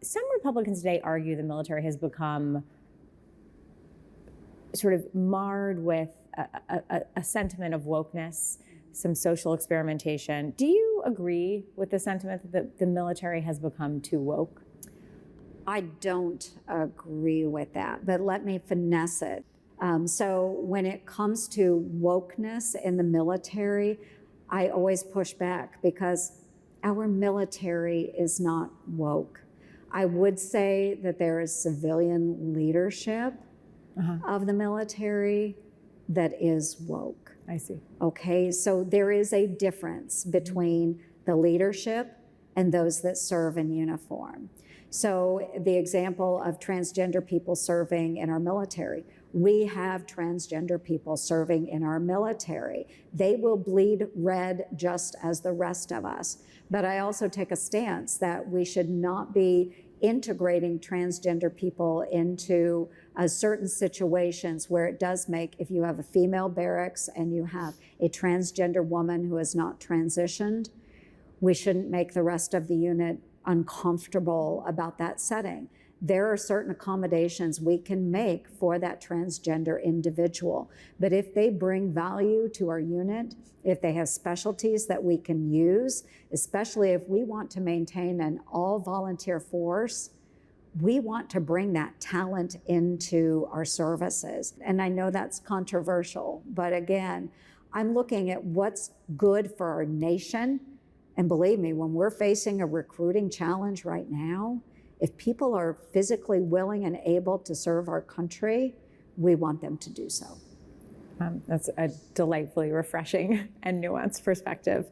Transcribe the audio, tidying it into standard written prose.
Some Republicans today argue the military has become sort of marred with a sentiment of wokeness, some social experimentation. Do you agree with the sentiment that the military has become too woke? I don't agree with that, but let me finesse it. So when it comes to wokeness in the military, I always push back because our military is not woke. I would say that there is civilian leadership of the military that is woke. I see. Okay, so there is a difference between the leadership and those that serve in uniform. So the example of transgender people serving in our military, we have transgender people serving in our military. They will bleed red just as the rest of us. But I also take a stance that we should not be integrating transgender people into certain situations where it does make, if you have a female barracks and you have a transgender woman who has not transitioned, we shouldn't make the rest of the unit uncomfortable about that setting. There are certain accommodations we can make for that transgender individual. But if they bring value to our unit, if they have specialties that we can use, especially if we want to maintain an all-volunteer force, we want to bring that talent into our services. And I know that's controversial, but again, I'm looking at what's good for our nation. And believe me, when we're facing a recruiting challenge right now, if people are physically willing and able to serve our country, we want them to do so. That's a delightfully refreshing and nuanced perspective.